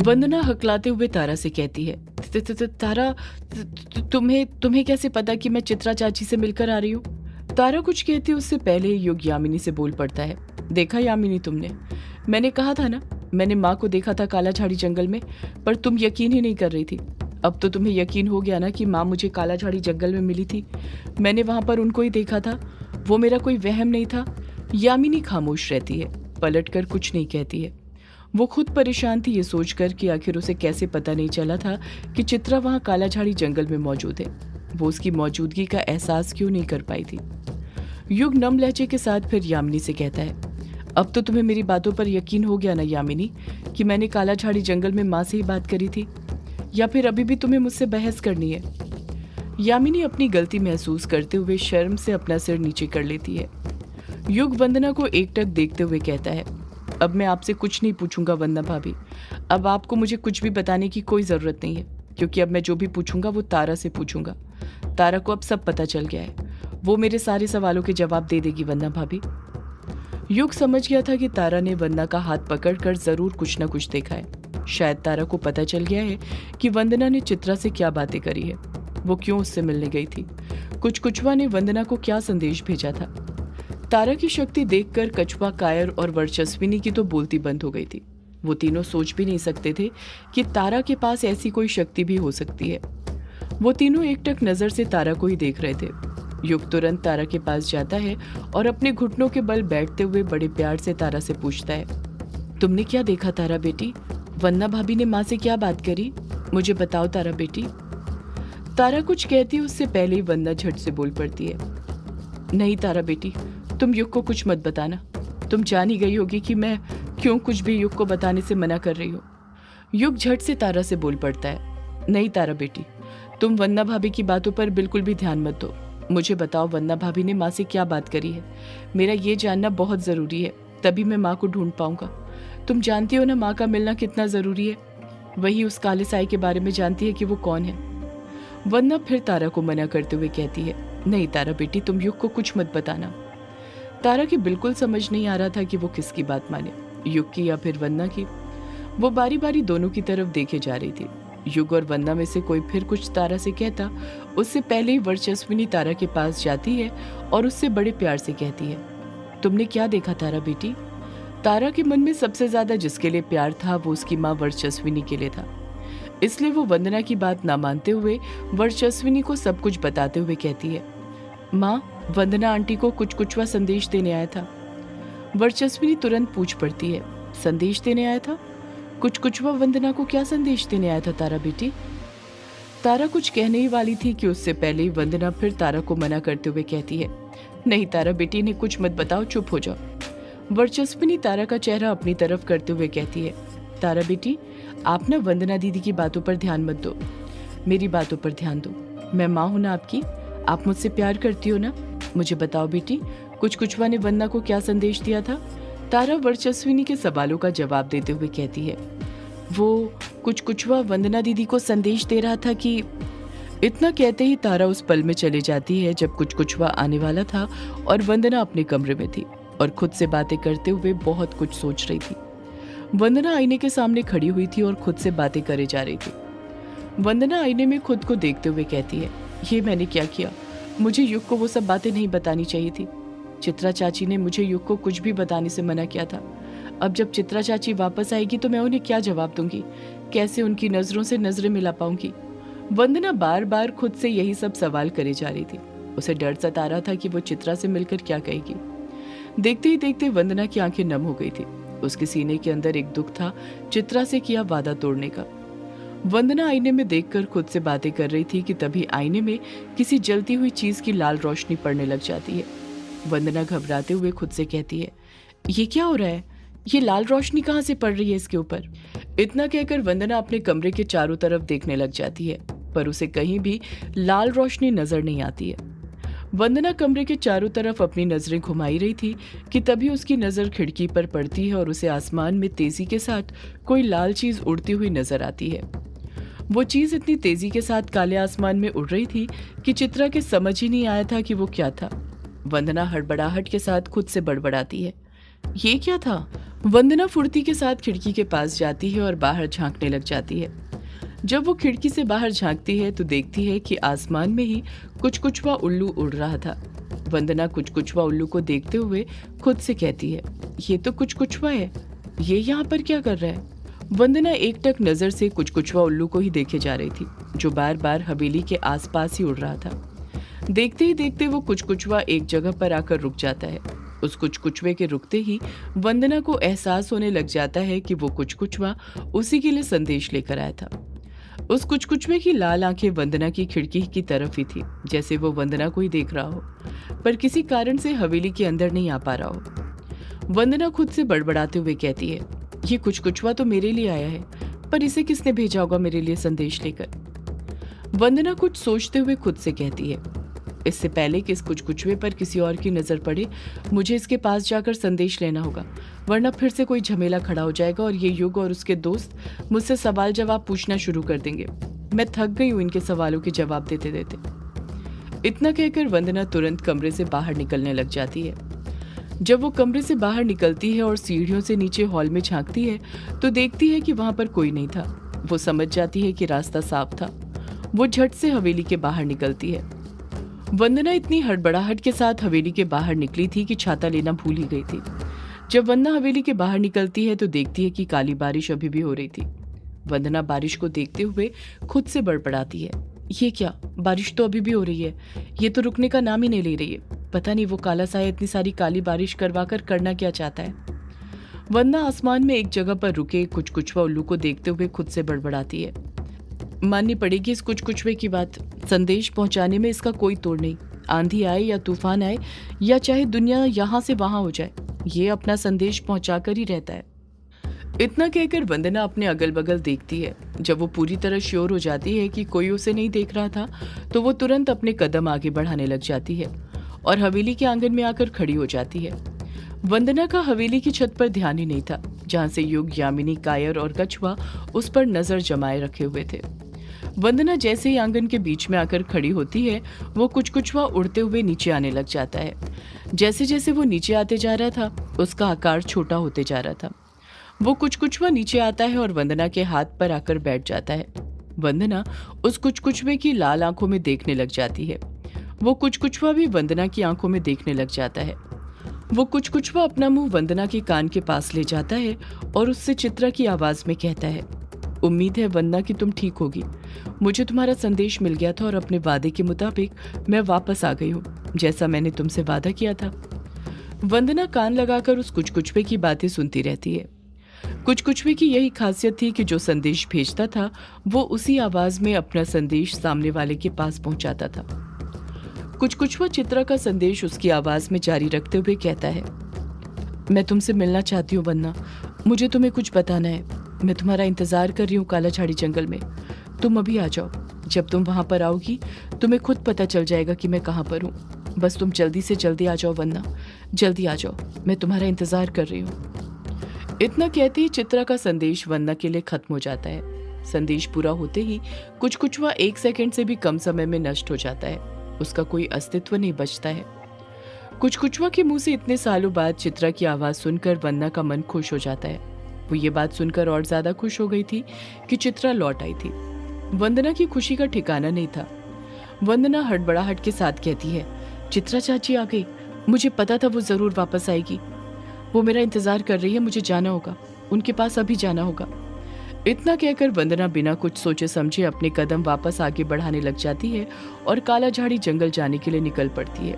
वंदना हकलाते हुए तारा से कहती है, तारा, तुम्हें कैसे पता कि मैं चित्रा चाची से मिलकर आ रही हूँ? तारा कुछ कहती उससे पहले ही युग यामिनी से बोल पड़ता है, देखा यामिनी तुमने, मैंने कहा था ना, मैंने माँ को देखा था काला झाड़ी जंगल में, पर तुम यकीन ही नहीं कर रही थी। अब तो तुम्हें यकीन हो गया ना कि माँ मुझे काला झाड़ी जंगल में मिली थी, मैंने वहां पर उनको ही देखा था, वो मेरा कोई वहम नहीं था। यामिनी खामोश रहती है, पलट कर कुछ नहीं कहती है। वो खुद परेशान थी ये सोचकर कि आखिर उसे कैसे पता नहीं चला था कि चित्रा वहां काला झाड़ी जंगल में मौजूद है। वो उसकी मौजूदगी का एहसास क्यों नहीं कर पाई थी। युग नम लहजे के साथ फिर यामिनी से कहता है, अब तो तुम्हें मेरी बातों पर यकीन हो गया ना यामिनी, कि मैंने काला झाड़ी जंगल में माँ से ही बात करी थी, या फिर अभी भी तुम्हें मुझसे बहस करनी है? यामिनी अपनी गलती महसूस करते हुए शर्म से अपना सिर नीचे कर लेती है। युग वंदना को एकटक देखते हुए कहता है, अब मैं आपसे कुछ नहीं पूछूंगा वंदना भाभी, अब आपको मुझे कुछ भी बताने की कोई जरूरत नहीं है, क्योंकि अब मैं जो भी पूछूंगा वो तारा से पूछूंगा। तारा को अब सब पता चल गया है, वो मेरे सारे सवालों के जवाब दे देगी वंदना भाभी। युग समझ गया था कि तारा ने वंदना का हाथ पकड़कर जरूर कुछ न कुछ देखा है। शायद तारा को पता चल गया है कि वंदना ने चित्रा से क्या बातें करी है, वो क्यों उससे मिलने गई थी, कुचवा ने वंदना को क्या संदेश भेजा था। तारा की शक्ति देखकर कछुआ, कायर और वर्चस्विनी की तो बोलती बंद हो गई थी। वो तीनों सोच भी नहीं सकते थे कि तारा के पास ऐसी कोई शक्ति भी हो सकती है। वो तीनों एकटक नजर से तारा को ही देख रहे थे। युग तुरंत तारा के पास जाता है और अपने घुटनों के बल बैठते हुए बड़े प्यार से तारा से पूछता है, तुमने क्या देखा तारा बेटी? वंदना भाभी ने माँ से क्या बात करी? मुझे बताओ तारा बेटी। तारा कुछ कहती उससे पहले ही वंदना झट से बोल पड़ती है, नहीं तारा बेटी, तुम युग को कुछ मत बताना, तुम जान ही गई होगी कि मैं क्यों कुछ भी युग को बताने से मना कर रही हूँ। युग झट से तारा से बोल पड़ता है, नहीं तारा बेटी, तुम वंदना भाभी की बातों पर बिल्कुल भी ध्यान मत दो, मुझे बताओ वंदना भाभी ने माँ से क्या बात करी है, मेरा ये जानना बहुत जरूरी है, तभी मैं माँ को ढूंढ पाऊंगा। तुम जानती हो ना माँ का मिलना कितना जरूरी है, वही उस काले साई के बारे में जानती है कि वो कौन है। वंदना फिर तारा को मना करते हुए कहती है, नहीं तारा बेटी, तुम युग को कुछ मत बताना। तारा की बिल्कुल समझ नहीं आ रहा था कि वो किसकी बात माने, युग की या फिर वंदना की। वो बारी बारी दोनों की तरफ देखे जा रही थी। युग और वंदना में से कोई फिर कुछ तारा से कहता, उससे पहले ही वर्चस्विनी तारा के पास जाती है और उससे बड़े प्यार से कहती है, तुमने क्या देखा तारा बेटी? तारा के मन में सबसे ज्यादा जिसके लिए प्यार था वो उसकी माँ वर्चस्विनी के लिए था, इसलिए वो वंदना की बात ना मानते हुए वर्चस्विनी को सब कुछ बताते हुए कहती है, माँ, वंदना आंटी को कुचवा संदेश देने आया था। वर्चस्विनी तुरंत पूछ पड़ती है, संदेश देने आया था? कुचवा वंदना को क्या संदेश देने आया था तारा बेटी? तारा कुछ कहने ही वाली थी कि उससे पहले ही वंदना फिर तारा को मना करते हुए कहती है, नहीं तारा बेटी, ने कुछ मत बताओ, चुप हो जाओ। वर्चस्विनी तारा का चेहरा अपनी तरफ करते हुए कहती है, तारा बेटी, आप ना वंदना दीदी की बातों पर ध्यान मत दो, मेरी बातों पर ध्यान दो। मैं माँ हूं ना आपकी, आप मुझसे प्यार करती हो ना? मुझे बताओ बेटी, कुचवा ने वंदना को क्या संदेश दिया था? तारा वर्चस्विनी के सवालों का जवाब देते हुए कहती है, वो कुचवा वंदना दीदी को संदेश दे रहा था कि। इतना कहते ही तारा उस पल में चली जाती है जब कुचवा आने वाला था और वंदना अपने कमरे में थी और खुद से बातें करते हुए बहुत कुछ सोच रही थी। वंदना आईने के सामने खड़ी हुई थी और खुद से बातें करे जा रही थी। वंदना आईने में खुद को देखते हुए कहती है, ये मैंने क्या किया? मुझे युग को वो सब बातें नहीं बतानी चाहिए थी। चित्रा चाची ने मुझे युग को कुछ भी बताने से मना किया था। अब जब चित्रा चाची वापस आएगी तो मैं उन्हें क्या जवाब दूंगी? कैसे उनकी नजरों से नजरें मिला पाऊंगी? वंदना बार बार खुद से यही सब सवाल करे जा रही थी। उसे डर सता रहा था कि वो चित्रा से मिलकर क्या कहेगी। देखते ही देखते वंदना की आंखें नम हो गई थी। उसके सीने के अंदर एक दुख था, चित्रा से किया वादा तोड़ने का। वंदना आईने में देखकर खुद से बातें कर रही थी कि तभी आईने में किसी जलती हुई चीज की लाल रोशनी पड़ने लग जाती है। वंदना घबराते हुए खुद से कहती है, ये क्या हो रहा है? ये लाल रोशनी कहाँ से पड़ रही है इसके ऊपर? इतना कहकर वंदना अपने कमरे के चारों तरफ देखने लग जाती है, पर उसे कहीं भी लाल रोशनी नजर नहीं आती है। वंदना कमरे के चारों तरफ अपनी नजरें घुमाई रही थी कि तभी उसकी नजर खिड़की पर पड़ती है और उसे आसमान में तेजी के साथ कोई लाल चीज उड़ती हुई नजर आती है। वो चीज इतनी तेजी के साथ काले आसमान में उड़ रही थी कि चित्रा के समझ ही नहीं आया था कि वो क्या था। वंदना हड़बड़ाहट के साथ खुद से बड़बड़ाती है, ये क्या था? वंदना फुर्ती के साथ खिड़की के पास जाती है और बाहर झांकने लग जाती है। जब वो खिड़की से बाहर झांकती है तो देखती है कि आसमान में ही कुछ-कुछवा उल्लू उड़ रहा था। वंदना कुछ-कुछवा उल्लू को देखते हुए खुद से कहती है, ये तो कुछ-कुछवा है, ये यहाँ पर क्या कर रहा है? वंदना एकटक नजर से कुछ-कुछवा उल्लू को ही देखे जा रही थी, जो बार-बार हवेली के आसपास ही उड़ रहा था। देखते ही देखते वो कुछ-कुछवा एक जगह पर आकर रुक जाता है। उस कुछ-कुछवे के रुकते ही वंदना को एहसास होने लग जाता है कि वो कुछ-कुछवा उसी के लिए संदेश लेकर आया था। उस कुछ-कुछवे की लाल आंखें वंदना की खिड़की की तरफ ही थी, जैसे वो वंदना को ही देख रहा हो, पर किसी कारण से हवेली के अंदर नहीं आ पा रहा हो। वंदना खुद से बड़बड़ाते हुए कहती है, ये कुछ-कुछवा तो मेरे लिए आया है, पर इसे किसने भेजा होगा मेरे लिए संदेश लेकर? वंदना कुछ सोचते हुए खुद से कहती है, इससे पहले कि इस कुछ-कुछवे पर किसी और की नजर पड़े, मुझे इसके पास जाकर संदेश लेना होगा, वरना फिर से कोई झमेला खड़ा हो जाएगा और ये युग और उसके दोस्त मुझसे सवाल जवाब पूछना शुरू कर देंगे। मैं थक गई हूं इनके सवालों के जवाब देते देते। इतना कहकर वंदना तुरंत कमरे से बाहर निकलने लग जाती है। जब वो कमरे से बाहर निकलती है और सीढ़ियों से नीचे हॉल में झांकती है तो देखती है कि वहां पर कोई नहीं था। वो समझ जाती है कि रास्ता साफ था। वो झट से हवेली के बाहर निकलती है। वंदना इतनी हड़बड़ाहट के साथ हवेली के बाहर निकली थी कि छाता लेना भूल ही गई थी। जब वंदना हवेली के बाहर निकलती है तो देखती है कि काली बारिश अभी भी हो रही थी। वंदना बारिश को देखते हुए खुद से बड़बड़ाती है, ये क्या, बारिश तो अभी भी हो रही है, ये तो रुकने का नाम ही नहीं ले रही है। पता नहीं वो काला साया इतनी सारी काली बारिश करवा कर करना क्या चाहता है। वंदना आसमान में एक जगह पर रुके कुछ-कुछवा उल्लू को देखते हुए खुद से बड़बड़ाती है, माननी पड़ेगी इस कुछ-कुछवे की बात, संदेश पहुंचाने में इसका कोई तोड़ नहीं। आंधी आए या तूफान आए या चाहे दुनिया यहाँ से वहां हो जाए, ये अपना संदेश पहुंचाकर ही रहता है। इतना कहकर वंदना अपने अगल बगल देखती है। जब वो पूरी तरह श्योर हो जाती है कि कोई उसे नहीं देख रहा था तो वो तुरंत अपने कदम आगे बढ़ाने लग जाती है और हवेली के आंगन में आकर खड़ी हो जाती है। वंदना का हवेली की छत पर ध्यान ही नहीं था, जहां से युग, यामिनी, कायर और कछुआ उस पर नजर जमाए रखे हुए थे। वंदना जैसे ही आंगन के बीच में आकर खड़ी होती है वो कुछ-कुछवा उड़ते हुए नीचे आने लग जाता है। जैसे जैसे वो नीचे आते जा रहा था उसका आकार छोटा होते जा रहा था। वो कुछ-कुछवा नीचे आता है और वंदना के हाथ पर आकर बैठ जाता है। वंदना उस कुछ-कुछवे की लाल आंखों में देखने लग जाती है। वो कुछ-कुछवा भी वंदना की आंखों में देखने लग जाता है। वो कुछ-कुछवा अपना मुंह वंदना के कान के पास ले जाता है और उससे चित्रा की आवाज में कहता है, उम्मीद है वंदना कि तुम ठीक होगी। मुझे तुम्हारा संदेश मिल गया था और अपने वादे के मुताबिक मैं वापस आ गई हूँ, जैसा मैंने तुमसे वादा किया था। वंदना कान लगाकर उस कुछ-कुछवे की बातें सुनती रहती है। कुछ-कुछवे की यही खासियत थी कि जो संदेश भेजता था वो उसी आवाज में अपना संदेश सामने वाले के पास पहुंचाता था। कुछ-कुछवा चित्रा का संदेश उसकी आवाज में जारी रखते हुए कहता है, मैं तुमसे मिलना चाहती हूँ वंदना, मुझे तुम्हें कुछ बताना है। मैं तुम्हारा इंतजार कर रही हूँ काला झाड़ी जंगल में, तुम अभी आ जाओ। जब तुम वहां पर आओगी तुम्हें खुद पता चल जाएगा कि मैं कहाँ पर हूँ। बस तुम जल्दी से जल्दी आ जाओ वंदना, जल्दी आ जाओ, मैं तुम्हारा इंतजार कर रही हूँ। इतना कहते ही चित्रा का संदेश वंदना के लिए खत्म हो जाता है। संदेश पूरा होते ही कुछ-कुछवा 1 सेकंड से भी कम समय में नष्ट हो जाता है। उसका कोई अस्तित्व नहीं बचता है। कुछ-कुछवा के मुंह से इतने सालों बाद चित्रा की आवाज सुनकर वंदना का मन खुश हो जाता है। वो ये बात सुनकर और ज्यादा खुश हो गई थी कि चित्रा लौट आई थी। वंदना की खुशी का ठिकाना नहीं था। वंदना हड़बड़ाहट के साथ कहती है, चित्रा चाची आ गई, मुझे पता था वो जरूर वापस आएगी। वो मेरा इंतजार कर रही है, मुझे जाना होगा, उनके पास अभी जाना होगा। इतना कहकर वंदना बिना कुछ सोचे समझे अपने कदम वापस आगे बढ़ाने लग जाती है और काला झाड़ी जंगल जाने के लिए निकल पड़ती है।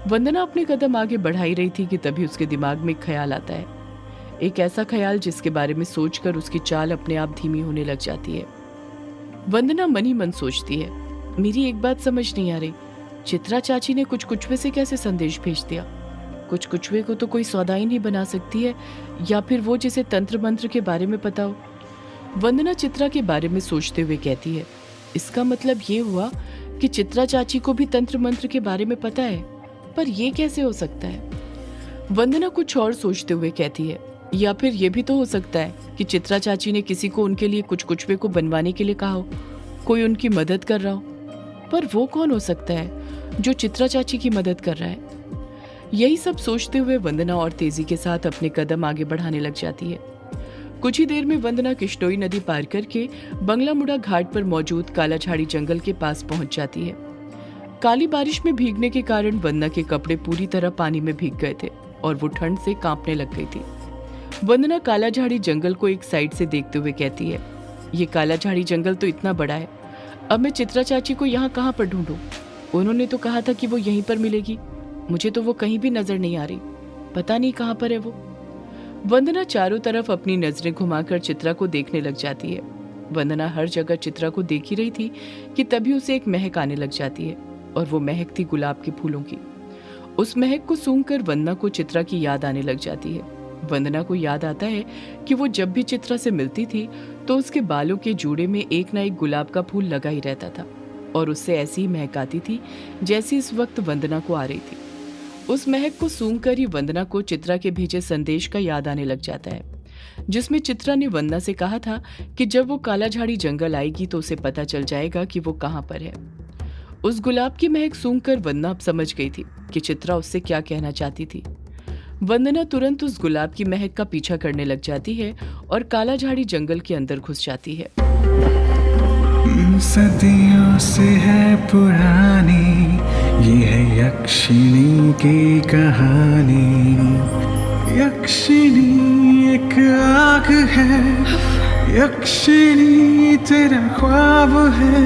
वंदना अपने कदम आगे बढ़ाई रही थी कि तभी उसके दिमाग में एक ख्याल आता है, एक ऐसा ख्याल जिसके बारे में सोचकर उसकी चाल अपने आप धीमी होने लग जाती है। वंदना मन ही मन सोचती है, मेरी एक बात समझ नहीं आ रही, चित्रा चाची ने कुछ-कुछवे से कैसे संदेश भेज दिया? कुछ-कुछवे को तो कोई सौदाई नहीं बना सकती है, या फिर वो जिसे तंत्र मंत्र के बारे में पता हो। वंदना चित्रा के बारे में सोचते हुए कहती है, इसका मतलब ये हुआ कि चित्रा चाची को भी तंत्र मंत्र के बारे में पता है, पर ये कैसे हो सकता है? वंदना कुछ और सोचते हुए कहती है, या फिर ये भी तो हो सकता है कि चित्रा चाची ने किसी को उनके लिए कुछ-कुछवे को बनवाने के लिए कहा हो, कोई उनकी मदद कर रहा हो। पर वो कौन हो सकता है जो चित्रा चाची की मदद कर रहा है? यही सब सोचते हुए वंदना और तेजी के साथ अपने कदम आगे बढ़ाने लग जाती है। कुछ ही देर में वंदना किश्तोई नदी पार करके बंगला मुड़ा घाट पर मौजूद कालाझाड़ी जंगल के पास पहुंच जाती है। काली बारिश में भीगने के कारण वंदना के कपड़े पूरी तरह पानी में भीग गए थे और वो ठंड से कांपने लग गई थी। वंदना कालाझाड़ी जंगल को एक साइड से देखते हुए कहती है, ये कालाझाड़ी जंगल तो इतना बड़ा है, अब मैं चित्रा चाची को यहाँ कहाँ पर ढूंढूं? उन्होंने तो कहा था कि वो यहीं पर मिलेगी, मुझे तो वो कहीं भी नजर नहीं आ रही, पता नहीं कहाँ पर है वो। वंदना चारों तरफ अपनी नजरें घुमाकर चित्रा को देखने लग जाती है। वंदना हर जगह चित्रा को देख ही रही थी कि तभी उसे एक महक आने लग जाती है और वो महक थी गुलाब के फूलों की। उस महक को सूंघकर वंदना को चित्रा की याद आने लग जाती है। वंदना को याद आता है कि वो जब भी चित्रा से मिलती थी तो उसके बालों के जूड़े में एक ना एक गुलाब का फूल लगा ही रहता था और उससे ऐसी ही महक आती थी जैसी इस वक्त वंदना को आ रही थी। उस महक को सूंघकर ही वंदना को चित्रा के भेजे संदेश का याद आने लग जाता है, जिसमें चित्रा ने वंदना से कहा था कि जब वो कालाझाड़ी जंगल आएगी तो उसे पता चल जाएगा कि वो कहाँ पर है। उस गुलाब की महक सूंघकर वंदना अब समझ गई थी कि चित्रा उससे क्या कहना चाहती थी। वंदना तुरंत उस गुलाब की महक का पीछा करने लग जाती है और कालाझाड़ी जंगल के अंदर घुस जाती है। सदियों से है पुरानी ये है यक्षिणी की कहानी। यक्षिणी एक आग है, यक्षिणी तेरा ख्वाब है।